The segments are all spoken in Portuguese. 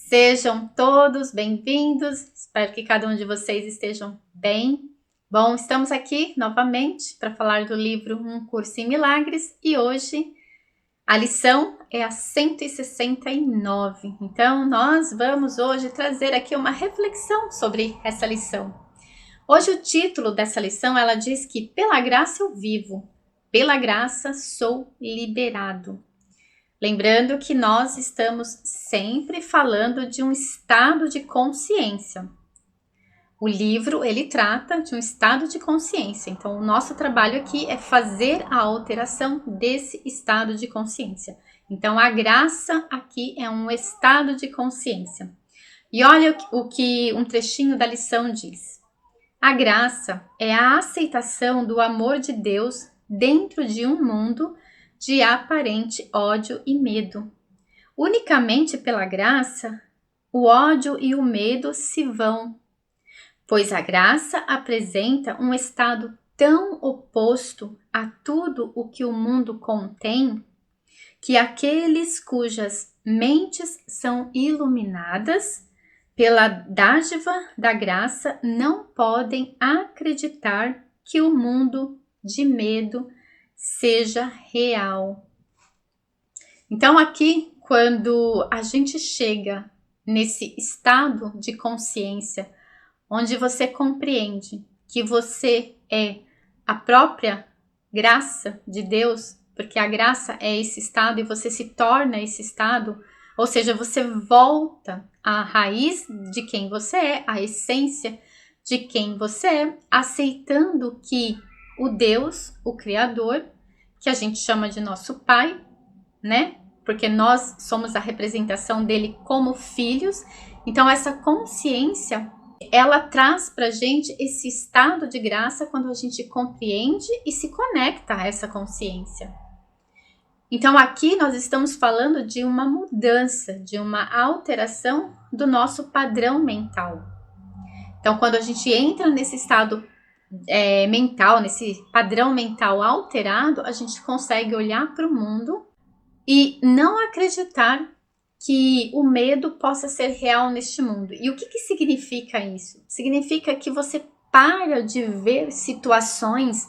Sejam todos bem-vindos, espero que cada um de vocês estejam bem. Bom, estamos aqui novamente para falar do livro Um Curso em Milagres e hoje a lição é a 169. Então, nós vamos hoje trazer aqui uma reflexão sobre essa lição. Hoje o título dessa lição, ela diz que pela graça eu vivo, pela graça sou liberado. Lembrando que nós estamos sempre falando de um estado de consciência. O livro, ele trata de um estado de consciência. Então, o nosso trabalho aqui é fazer a alteração desse estado de consciência. Então, a graça aqui é um estado de consciência. E olha o que um trechinho da lição diz. A graça é a aceitação do amor de Deus dentro de um mundo de aparente ódio e medo. Unicamente pela graça, o ódio e o medo se vão, pois a graça apresenta um estado tão oposto a tudo o que o mundo contém, que aqueles cujas mentes são iluminadas pela dádiva da graça não podem acreditar que o mundo de medo seja real. Então aqui, quando a gente chega nesse estado de consciência, onde você compreende que você é a própria graça de Deus, porque a graça é esse estado e você se torna esse estado, ou seja, você volta à raiz de quem você é, à essência de quem você é, aceitando que o Deus, o Criador, que a gente chama de nosso Pai, né? Porque nós somos a representação dele como filhos. Então, essa consciência, ela traz pra gente esse estado de graça quando a gente compreende e se conecta a essa consciência. Então, aqui nós estamos falando de uma mudança, de uma alteração do nosso padrão mental. Então, quando a gente entra nesse estado mental, nesse padrão mental alterado, a gente consegue olhar para o mundo e não acreditar que o medo possa ser real neste mundo. E o que significa isso? Significa que você para de ver situações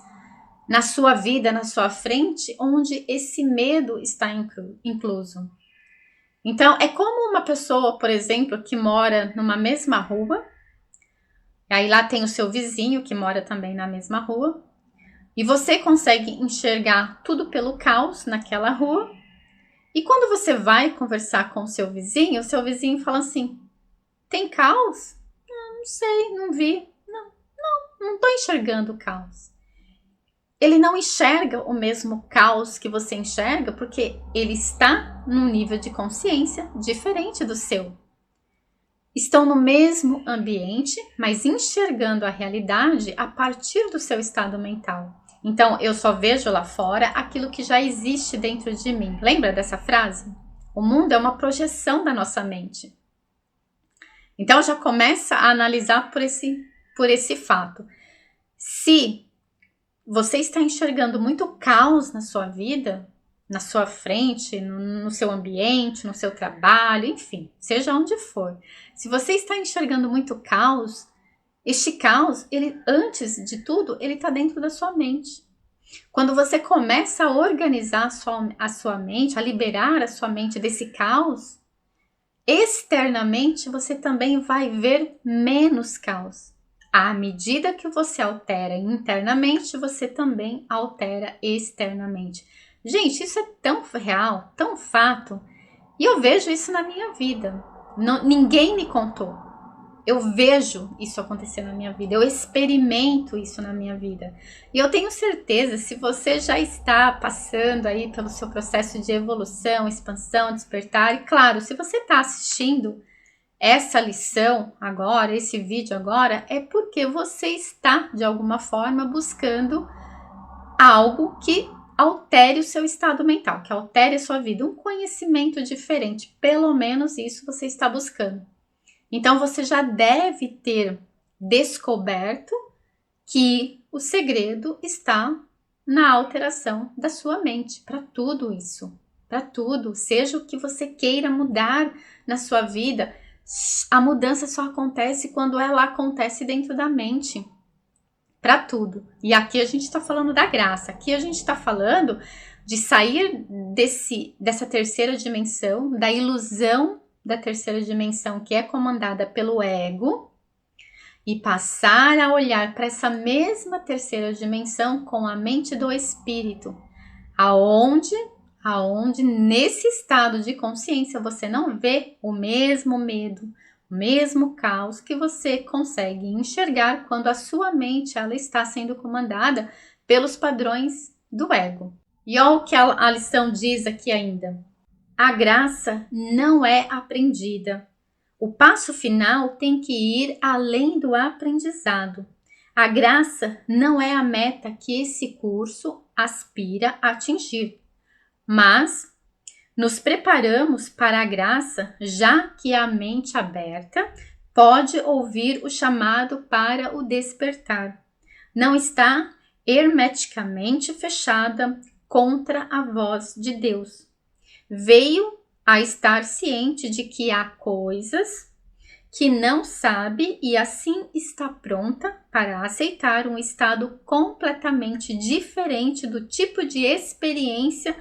na sua vida, na sua frente, onde esse medo está incluso. Então, é como uma pessoa, por exemplo, que mora numa mesma rua. Aí lá tem o seu vizinho que mora também na mesma rua. E você consegue enxergar tudo pelo caos naquela rua. E quando você vai conversar com o seu vizinho fala assim, tem caos? Não sei, não vi. Não estou enxergando o caos. Ele não enxerga o mesmo caos que você enxerga porque ele está num nível de consciência diferente do seu. Estão no mesmo ambiente, mas enxergando a realidade a partir do seu estado mental. Então, eu só vejo lá fora aquilo que já existe dentro de mim. Lembra dessa frase? O mundo é uma projeção da nossa mente. Então, já começa a analisar por esse fato. Se você está enxergando muito caos na sua vida, na sua frente, no seu ambiente, no seu trabalho, enfim, seja onde for. Se você está enxergando muito caos, este caos, ele, antes de tudo, ele está dentro da sua mente. Quando você começa a organizar a sua mente, a liberar a sua mente desse caos, externamente você também vai ver menos caos. À medida que você altera internamente, você também altera externamente. Gente, isso é tão real, tão fato. E eu vejo isso na minha vida. Ninguém me contou. Eu vejo isso acontecer na minha vida. Eu experimento isso na minha vida. E eu tenho certeza, se você já está passando aí pelo seu processo de evolução, expansão, despertar, e claro, se você está assistindo essa lição agora, esse vídeo agora, é porque você está, de alguma forma, buscando algo que altere o seu estado mental, que altere a sua vida, um conhecimento diferente, pelo menos isso você está buscando. Então você já deve ter descoberto que o segredo está na alteração da sua mente, para tudo isso, para tudo, seja o que você queira mudar na sua vida, A mudança só acontece quando ela acontece dentro da mente. Para tudo. E aqui a gente está falando da graça. Aqui a gente está falando de sair dessa terceira dimensão, da ilusão da terceira dimensão que é comandada pelo ego, e passar a olhar para essa mesma terceira dimensão com a mente do espírito, aonde nesse estado de consciência você não vê o mesmo medo, o mesmo caos que você consegue enxergar quando a sua mente ela está sendo comandada pelos padrões do ego. E olha o que a lição diz aqui ainda. A graça não é aprendida. O passo final tem que ir além do aprendizado. A graça não é a meta que esse curso aspira a atingir, mas nos preparamos para a graça, já que a mente aberta pode ouvir o chamado para o despertar. Não está hermeticamente fechada contra a voz de Deus. Veio a estar ciente de que há coisas que não sabe e assim está pronta para aceitar um estado completamente diferente do tipo de experiência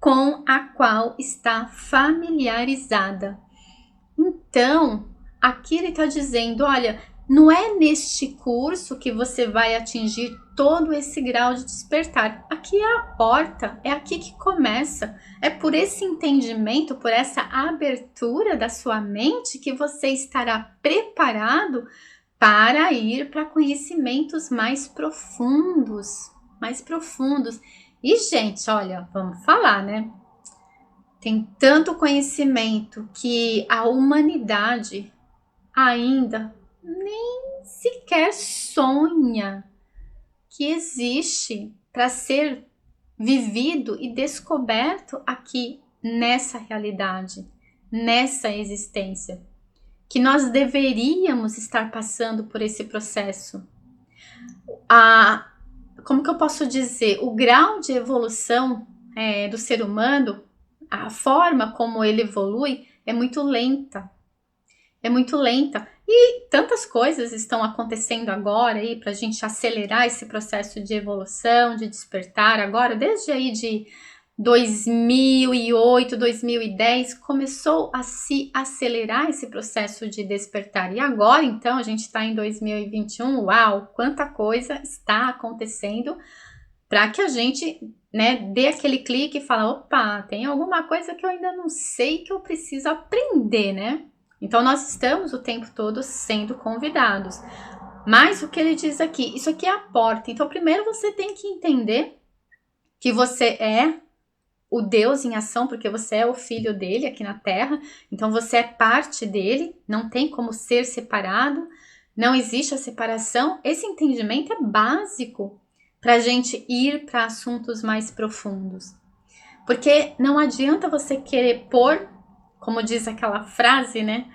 com a qual está familiarizada. Então, aqui ele está dizendo, olha, não é neste curso que você vai atingir todo esse grau de despertar. Aqui é a porta, é aqui que começa. É por esse entendimento, por essa abertura da sua mente que você estará preparado para ir para conhecimentos mais profundos, E, gente, olha, vamos falar, né? Tem tanto conhecimento que a humanidade ainda nem sequer sonha que existe para ser vivido e descoberto aqui nessa realidade, nessa existência, que nós deveríamos estar passando por esse processo. Como que eu posso dizer? O grau de evolução do ser humano, a forma como ele evolui é muito lenta. E tantas coisas estão acontecendo agora aí para a gente acelerar esse processo de evolução, de despertar. Agora, desde aí de 2008, 2010, começou a se acelerar esse processo de despertar. E agora, então, a gente está em 2021, uau, quanta coisa está acontecendo para que a gente, né, dê aquele clique e fala, opa, tem alguma coisa que eu ainda não sei que eu preciso aprender, né? Então, nós estamos o tempo todo sendo convidados. Mas o que ele diz aqui, isso aqui é a porta. Então, primeiro você tem que entender que você é o Deus em ação, porque você é o filho dele aqui na Terra. Então, você é parte dele, não tem como ser separado, não existe a separação. Esse entendimento é básico para a gente ir para assuntos mais profundos. Porque não adianta você querer pôr, como diz aquela frase, né?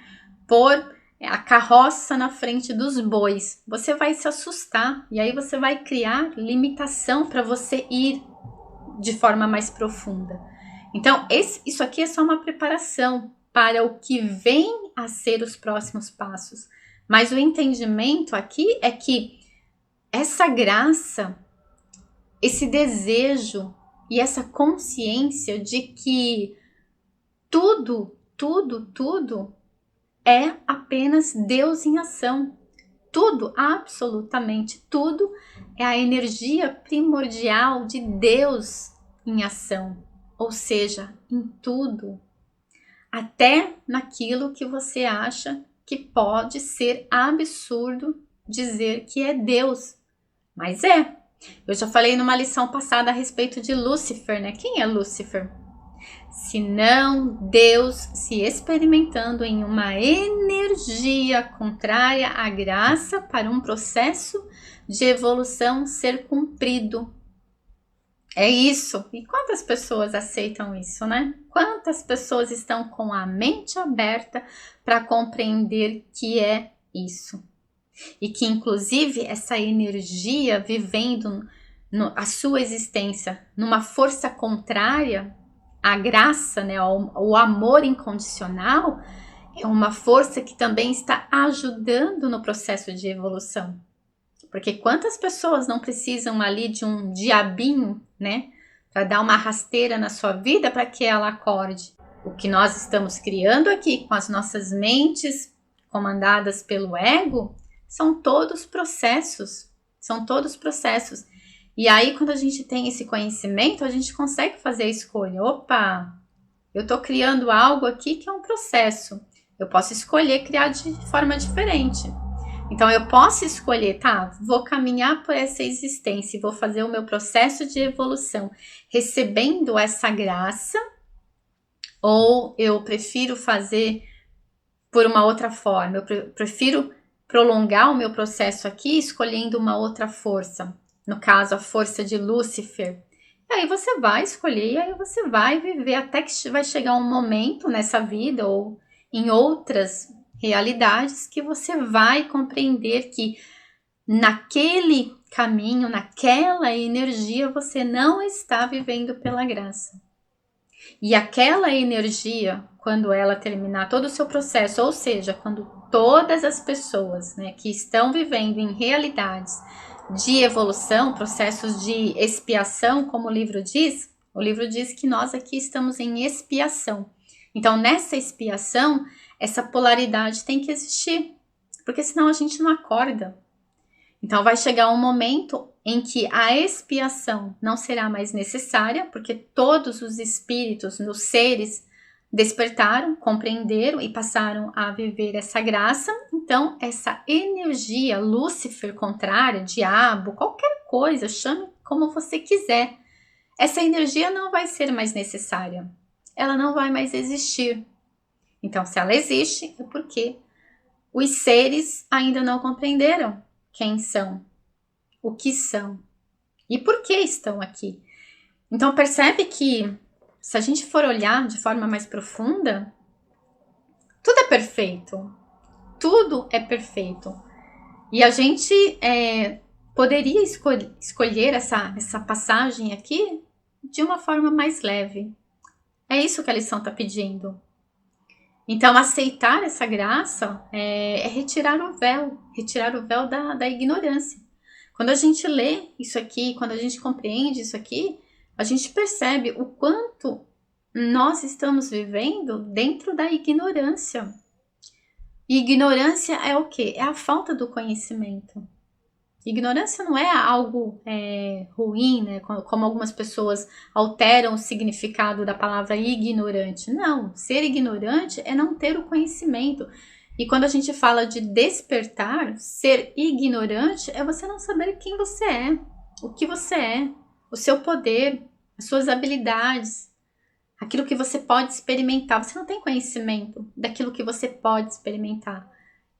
Pôr a carroça na frente dos bois. Você vai se assustar e aí você vai criar limitação para você ir de forma mais profunda. Então, isso aqui é só uma preparação para o que vem a ser os próximos passos. Mas o entendimento aqui é que essa graça, esse desejo e essa consciência de que tudo é apenas Deus em ação. Tudo, absolutamente tudo, é a energia primordial de Deus em ação. Ou seja, em tudo. Até naquilo que você acha que pode ser absurdo dizer que é Deus. Mas é. Eu já falei numa lição passada a respeito de Lúcifer, né? Quem é Lúcifer? Senão Deus se experimentando em uma energia contrária à graça para um processo de evolução ser cumprido. É isso. E quantas pessoas aceitam isso, né? Quantas pessoas estão com a mente aberta para compreender que é isso? E que, inclusive, essa energia vivendo a sua existência numa força contrária, a graça, né, o amor incondicional, é uma força que também está ajudando no processo de evolução. Porque quantas pessoas não precisam ali de um diabinho, né? Para dar uma rasteira na sua vida para que ela acorde. O que nós estamos criando aqui com as nossas mentes comandadas pelo ego são todos processos. São todos processos. E aí, quando a gente tem esse conhecimento, a gente consegue fazer a escolha. Opa, eu estou criando algo aqui que é um processo. Eu posso escolher criar de forma diferente. Então, eu posso escolher, tá, vou caminhar por essa existência e vou fazer o meu processo de evolução recebendo essa graça, ou eu prefiro fazer por uma outra forma, eu prefiro prolongar o meu processo aqui escolhendo uma outra força, no caso, a força de Lúcifer. E aí você vai escolher, e aí você vai viver até que vai chegar um momento nessa vida ou em outras realidades que você vai compreender que naquele caminho, naquela energia, você não está vivendo pela graça. E aquela energia, quando ela terminar todo o seu processo, ou seja, quando todas as pessoas, né, que estão vivendo em realidades de evolução, processos de expiação, como o livro diz que nós aqui estamos em expiação. Então, nessa expiação, essa polaridade tem que existir, porque senão a gente não acorda. Então, vai chegar um momento em que a expiação não será mais necessária, porque todos os espíritos, nos seres, despertaram, compreenderam e passaram a viver essa graça. Então, essa energia, Lúcifer contrária, diabo, qualquer coisa, chame como você quiser, essa energia não vai ser mais necessária. Ela não vai mais existir. Então, se ela existe, é porque os seres ainda não compreenderam quem são, o que são e por que estão aqui. Então, percebe que se a gente for olhar de forma mais profunda, tudo é perfeito. Tudo é perfeito. E a gente poderia escolher essa passagem aqui de uma forma mais leve. É isso que a lição está pedindo. Então, aceitar essa graça é retirar o véu da ignorância. Quando a gente lê isso aqui, quando a gente compreende isso aqui, a gente percebe o quanto nós estamos vivendo dentro da ignorância. E ignorância é o quê? É a falta do conhecimento. Ignorância não é algo ruim, né? Como algumas pessoas alteram o significado da palavra ignorante. Não, ser ignorante é não ter o conhecimento. E quando a gente fala de despertar, ser ignorante é você não saber quem você é, o que você é, o seu poder, as suas habilidades, aquilo que você pode experimentar. Você não tem conhecimento daquilo que você pode experimentar.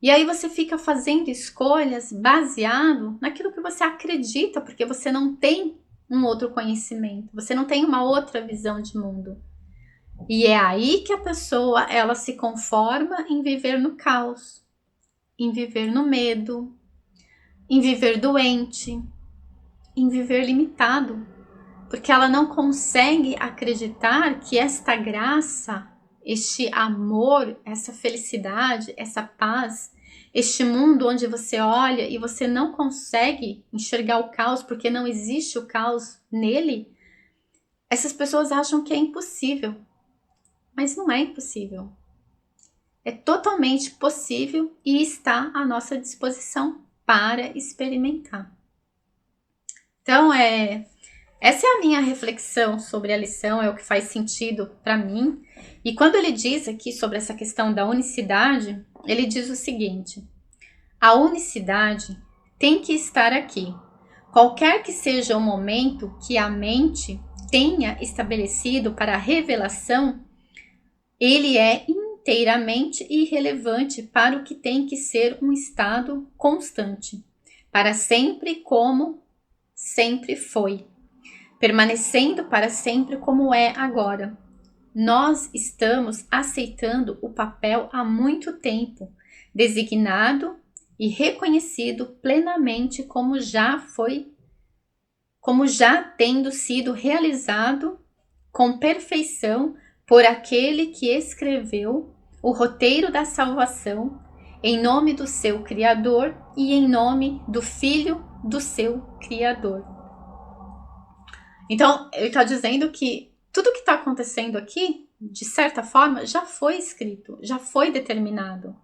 E aí você fica fazendo escolhas baseado naquilo que você acredita, porque você não tem um outro conhecimento, você não tem uma outra visão de mundo. E é aí que a pessoa, ela se conforma em viver no caos, em viver no medo, em viver doente, em viver limitado, porque ela não consegue acreditar que esta graça, este amor, essa felicidade, essa paz, este mundo onde você olha e você não consegue enxergar o caos porque não existe o caos nele, essas pessoas acham que é impossível. Mas não é impossível. É totalmente possível e está à nossa disposição para experimentar. Então, essa é a minha reflexão sobre a lição, é o que faz sentido para mim. E quando ele diz aqui sobre essa questão da unicidade, ele diz o seguinte: a unicidade tem que estar aqui. Qualquer que seja o momento que a mente tenha estabelecido para a revelação, ele é inteiramente irrelevante para o que tem que ser um estado constante, para sempre como sempre foi, permanecendo para sempre como é agora. Nós estamos aceitando o papel há muito tempo, designado e reconhecido plenamente como já tendo sido realizado com perfeição por aquele que escreveu o roteiro da salvação em nome do seu Criador e em nome do Filho do seu Criador. Então, ele está dizendo que tudo que está acontecendo aqui, de certa forma, já foi escrito, já foi determinado.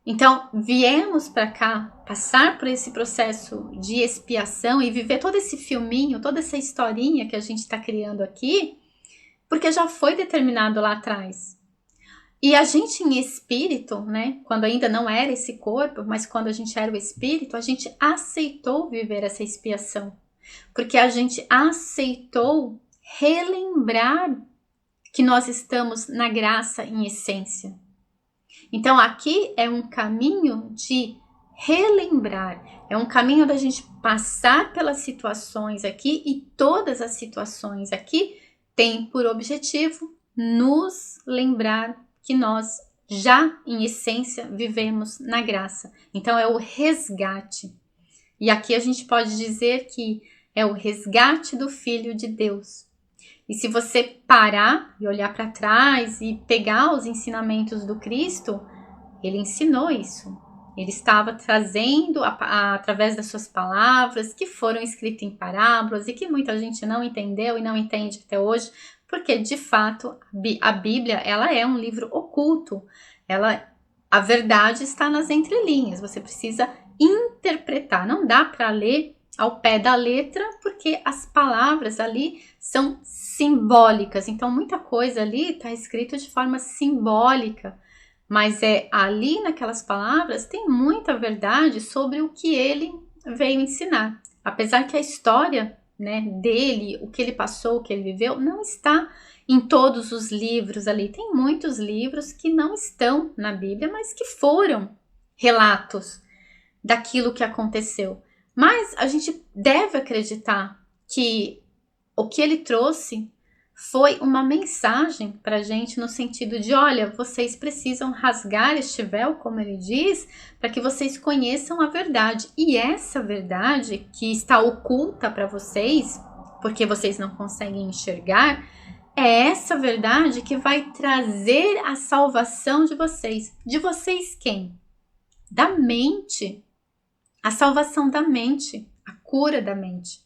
Então, viemos para cá, passar por esse processo de expiação e viver todo esse filminho, toda essa historinha que a gente está criando aqui, porque já foi determinado lá atrás. E a gente em espírito, né, quando ainda não era esse corpo, mas quando a gente era o espírito, a gente aceitou viver essa expiação. Porque a gente aceitou relembrar que nós estamos na graça em essência. Então aqui é um caminho de relembrar, é um caminho da gente passar pelas situações aqui, e todas as situações aqui têm por objetivo nos lembrar que nós já em essência vivemos na graça. Então é o resgate. E aqui a gente pode dizer que é o resgate do Filho de Deus. E se você parar e olhar para trás e pegar os ensinamentos do Cristo, ele ensinou isso. Ele estava trazendo através das suas palavras, que foram escritas em parábolas e que muita gente não entendeu e não entende até hoje, porque de fato a Bíblia ela é um livro oculto. A verdade está nas entrelinhas, você precisa interpretar, não dá para ler ao pé da letra, porque as palavras ali são simbólicas. Então, muita coisa ali está escrito de forma simbólica, mas ali naquelas palavras tem muita verdade sobre o que ele veio ensinar. Apesar que a história, né, dele, o que ele passou, o que ele viveu, não está em todos os livros ali. Tem muitos livros que não estão na Bíblia, mas que foram relatos daquilo que aconteceu. Mas a gente deve acreditar que o que ele trouxe foi uma mensagem para a gente no sentido de, olha, vocês precisam rasgar este véu, como ele diz, para que vocês conheçam a verdade. E essa verdade que está oculta para vocês, porque vocês não conseguem enxergar, é essa verdade que vai trazer a salvação de vocês. De vocês quem? Da mente. A salvação da mente, a cura da mente.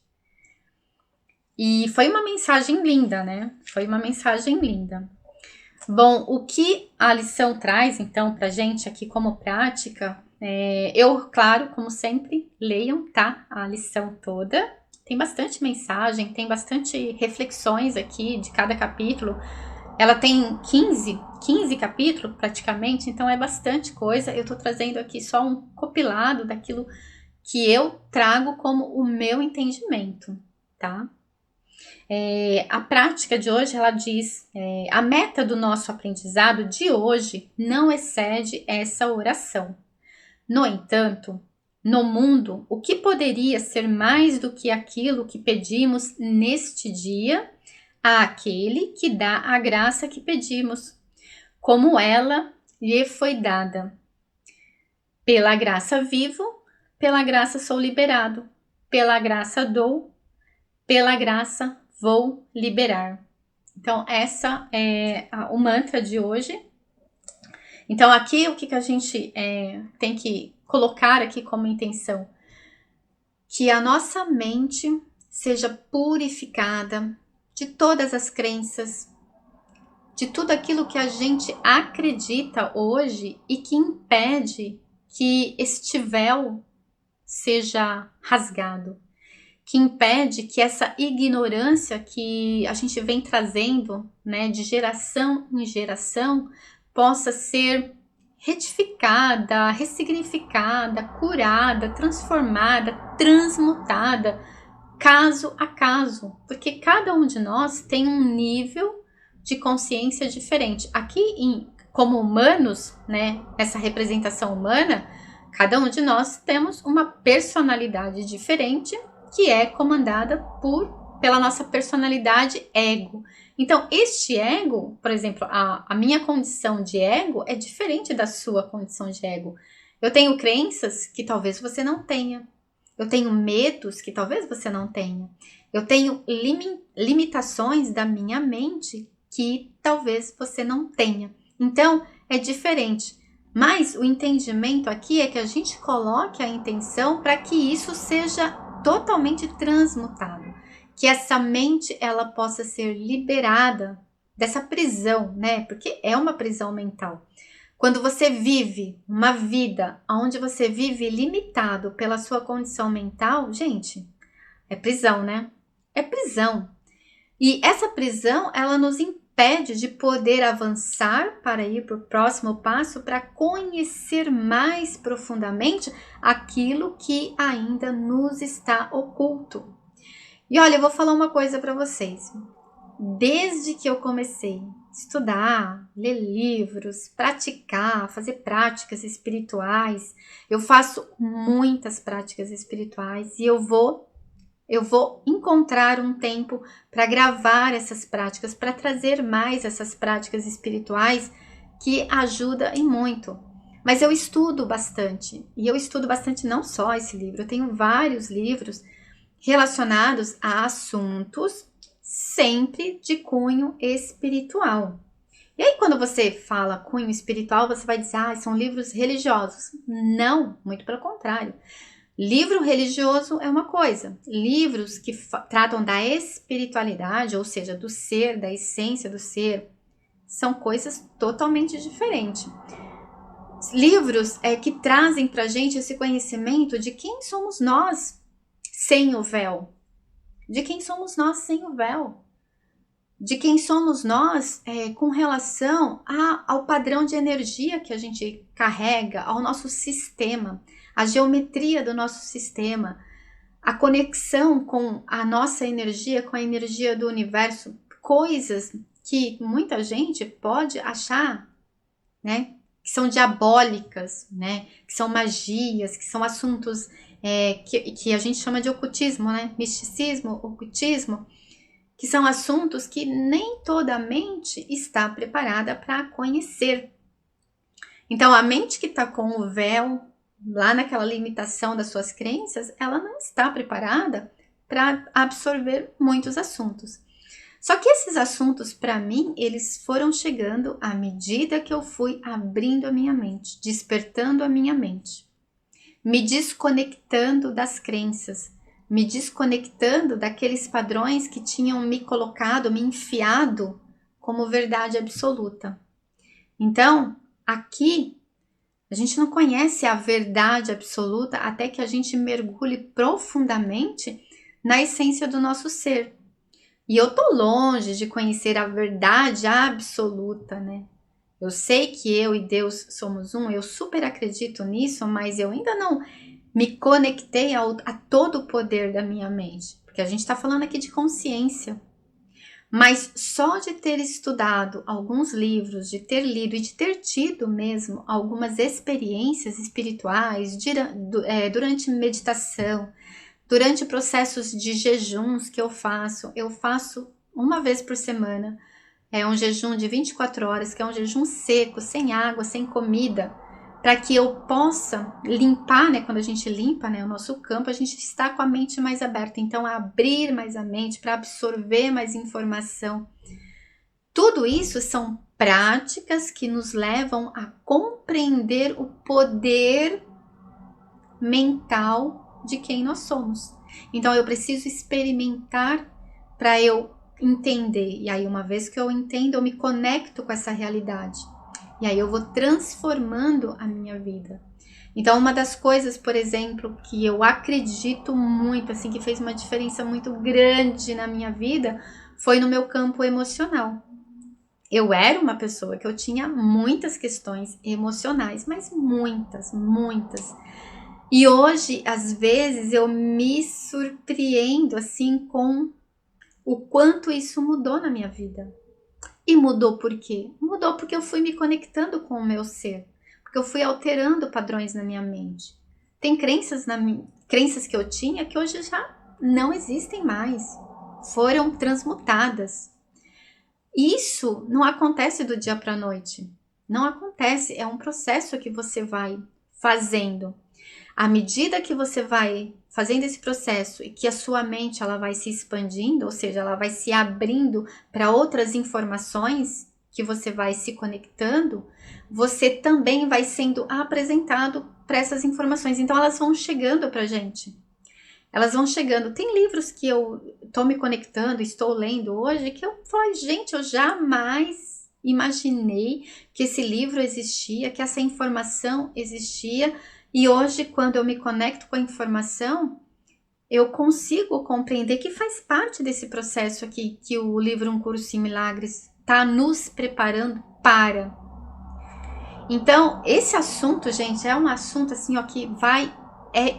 E foi uma mensagem linda, né? Foi uma mensagem linda. Bom, o que a lição traz, então, pra gente aqui como prática, claro, como sempre, leiam, tá? A lição toda. Tem bastante mensagem, tem bastante reflexões aqui de cada capítulo. Ela tem 15 capítulos praticamente, então é bastante coisa. Eu tô trazendo aqui só um compilado daquilo que eu trago como o meu entendimento, tá? A prática de hoje, ela diz, a meta do nosso aprendizado de hoje não excede essa oração. No entanto, no mundo, o que poderia ser mais do que aquilo que pedimos neste dia àquele que dá a graça que pedimos, como ela lhe foi dada? Pela graça vivo, pela graça sou liberado, pela graça dou, pela graça vou liberar. Então, essa é o mantra de hoje. Então, aqui o que a gente tem que colocar aqui como intenção? Que a nossa mente seja purificada de todas as crenças, de tudo aquilo que a gente acredita hoje e que impede que este véu seja rasgado, que impede que essa ignorância que a gente vem trazendo, né, de geração em geração, possa ser retificada, ressignificada, curada, transformada, transmutada, caso a caso, porque cada um de nós tem um nível de consciência diferente. Aqui, como humanos, né, essa representação humana, cada um de nós temos uma personalidade diferente que é comandada pela nossa personalidade ego. Então, este ego, por exemplo, a minha condição de ego é diferente da sua condição de ego. Eu tenho crenças que talvez você não tenha. Eu tenho medos que talvez você não tenha. Eu tenho limitações da minha mente que talvez você não tenha. Então, é diferente. Mas o entendimento aqui é que a gente coloque a intenção para que isso seja totalmente transmutado, que essa mente ela possa ser liberada dessa prisão, né? Porque é uma prisão mental. Quando você vive uma vida onde você vive limitado pela sua condição mental, gente, é prisão, né? É prisão. E essa prisão, ela nos impede de poder avançar para ir para o próximo passo, para conhecer mais profundamente aquilo que ainda nos está oculto. E olha, eu vou falar uma coisa para vocês. Desde que eu comecei a estudar, ler livros, praticar, fazer práticas espirituais, eu faço muitas práticas espirituais e eu vou encontrar um tempo para gravar essas práticas, para trazer mais essas práticas espirituais que ajuda e muito. Mas eu estudo bastante, e eu estudo bastante não só esse livro, eu tenho vários livros relacionados a assuntos sempre de cunho espiritual. E aí quando você fala cunho espiritual, você vai dizer, são livros religiosos. Não, muito pelo contrário. Livro religioso é uma coisa, livros que tratam da espiritualidade, ou seja, do ser, da essência do ser, são coisas totalmente diferentes. Livros que trazem pra gente esse conhecimento de quem somos nós sem o véu, de quem somos nós sem o véu, de quem somos nós com relação ao padrão de energia que a gente carrega, ao nosso sistema, a geometria do nosso sistema, a conexão com a nossa energia, com a energia do universo, coisas que muita gente pode achar, né, que são diabólicas, né, que são magias, que são assuntos que a gente chama de ocultismo, né, misticismo, ocultismo, que são assuntos que nem toda a mente está preparada para conhecer. Então, a mente que está com o véu, lá naquela limitação das suas crenças, ela não está preparada para absorver muitos assuntos. Só que esses assuntos, para mim, eles foram chegando à medida que eu fui abrindo a minha mente, despertando a minha mente, me desconectando das crenças, me desconectando daqueles padrões que tinham me colocado, me enfiado como verdade absoluta. Então, aqui, a gente não conhece a verdade absoluta até que a gente mergulhe profundamente na essência do nosso ser. E eu tô longe de conhecer a verdade absoluta, né? Eu sei que eu e Deus somos um, eu super acredito nisso, mas eu ainda não me conectei a todo o poder da minha mente. Porque a gente tá falando aqui de consciência. Mas só de ter estudado alguns livros, de ter lido e de ter tido mesmo algumas experiências espirituais durante meditação, durante processos de jejuns que eu faço uma vez por semana, um jejum de 24 horas, que é um jejum seco, sem água, sem comida, para que eu possa limpar, né? Quando a gente limpa, né, o nosso campo, a gente está com a mente mais aberta, então abrir mais a mente para absorver mais informação. Tudo isso são práticas que nos levam a compreender o poder mental de quem nós somos. Então eu preciso experimentar para eu entender. E aí uma vez que eu entendo, eu me conecto com essa realidade. E aí eu vou transformando a minha vida. Então uma das coisas, por exemplo, que eu acredito muito, assim, que fez uma diferença muito grande na minha vida, foi no meu campo emocional. Eu era uma pessoa que eu tinha muitas questões emocionais, mas muitas. E hoje, às vezes, eu me surpreendo, assim, com o quanto isso mudou na minha vida. E mudou por quê? Mudou porque eu fui me conectando com o meu ser. Porque eu fui alterando padrões na minha mente. Tem crenças que eu tinha que hoje já não existem mais. Foram transmutadas. Isso não acontece do dia para a noite. Não acontece. É um processo que você vai fazendo. À medida que você vai fazendo esse processo e que a sua mente ela vai se expandindo, ou seja, ela vai se abrindo para outras informações, que você vai se conectando, você também vai sendo apresentado para essas informações. Então elas vão chegando pra gente. Elas vão chegando. Tem livros que eu tô me conectando, estou lendo hoje, que eu falo, gente, eu jamais imaginei que esse livro existia, que essa informação existia. E hoje, quando eu me conecto com a informação, eu consigo compreender que faz parte desse processo aqui, que o livro Um Curso em Milagres está nos preparando para. Então, esse assunto, gente, é um assunto assim, ó, que vai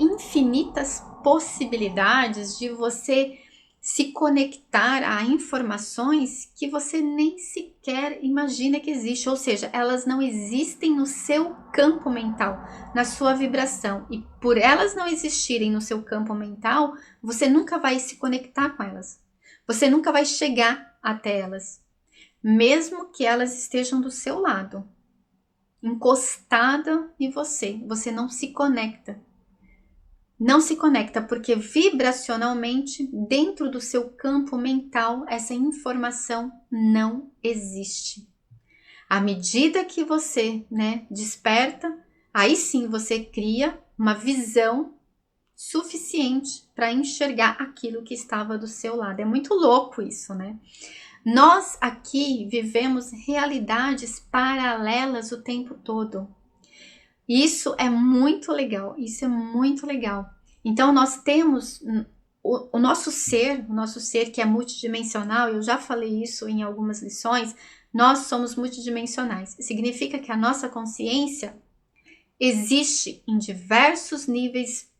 infinitas possibilidades de você se conectar a informações que você nem sequer imagina que existe, ou seja, elas não existem no seu campo mental, na sua vibração, e por elas não existirem no seu campo mental, você nunca vai se conectar com elas, você nunca vai chegar até elas, mesmo que elas estejam do seu lado, encostada em você, você não se conecta. Não se conecta porque vibracionalmente, dentro do seu campo mental, essa informação não existe. À medida que você, desperta, aí sim você cria uma visão suficiente para enxergar aquilo que estava do seu lado. É muito louco isso, né? Nós aqui vivemos realidades paralelas o tempo todo. Isso é muito legal, isso é muito legal. Então nós temos o nosso ser que é multidimensional, eu já falei isso em algumas lições, nós somos multidimensionais. Significa que a nossa consciência existe em diversos níveis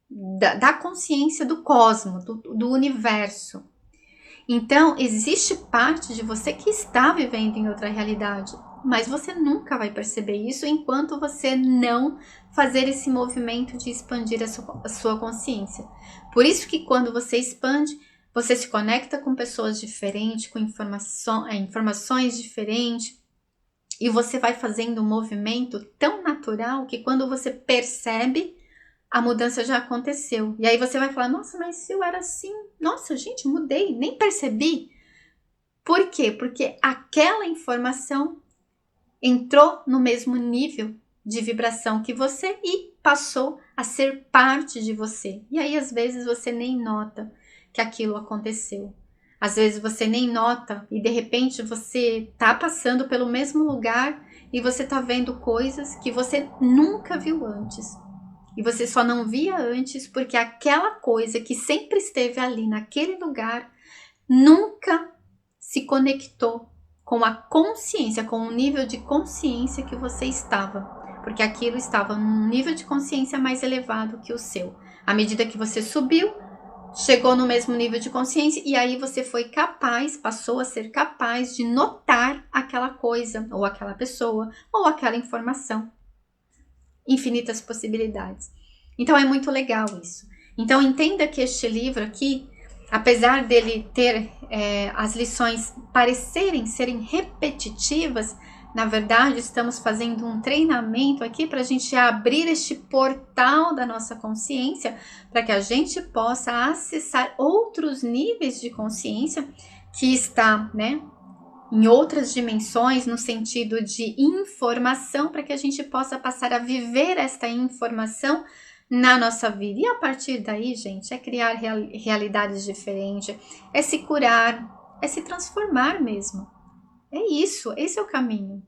da consciência do cosmos, do universo. Então, existe parte de você que está vivendo em outra realidade, mas você nunca vai perceber isso enquanto você não fazer esse movimento de expandir a sua consciência. Por isso que quando você expande, você se conecta com pessoas diferentes, com informações diferentes, e você vai fazendo um movimento tão natural que quando você percebe, a mudança já aconteceu. E aí você vai falar, nossa, mas se eu era assim, nossa, gente, mudei, nem percebi. Por quê? Porque aquela informação entrou no mesmo nível de vibração que você e passou a ser parte de você. E aí, às vezes, você nem nota que aquilo aconteceu. Às vezes, você nem nota e, de repente, você tá passando pelo mesmo lugar e você tá vendo coisas que você nunca viu antes. E você só não via antes porque aquela coisa que sempre esteve ali naquele lugar nunca se conectou com a consciência, com o nível de consciência que você estava. Porque aquilo estava num nível de consciência mais elevado que o seu. À medida que você subiu, chegou no mesmo nível de consciência e aí você foi capaz, passou a ser capaz de notar aquela coisa, ou aquela pessoa, ou aquela informação. Infinitas possibilidades. Então é muito legal isso. Então entenda que este livro aqui, apesar dele ter as lições parecerem serem repetitivas, na verdade estamos fazendo um treinamento aqui para a gente abrir este portal da nossa consciência, para que a gente possa acessar outros níveis de consciência que está, em outras dimensões, no sentido de informação, para que a gente possa passar a viver esta informação na nossa vida. E a partir daí, gente, é criar realidades diferentes, é se curar, é se transformar mesmo. É isso, esse é o caminho.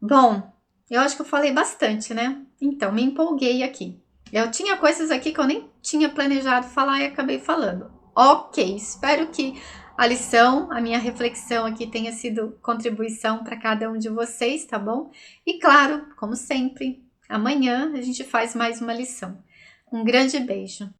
Bom, eu acho que eu falei bastante, né? Então, me empolguei aqui. Eu tinha coisas aqui que eu nem tinha planejado falar e acabei falando. Ok, espero que a lição, a minha reflexão aqui tenha sido contribuição para cada um de vocês, tá bom? E claro, como sempre, amanhã a gente faz mais uma lição. Um grande beijo!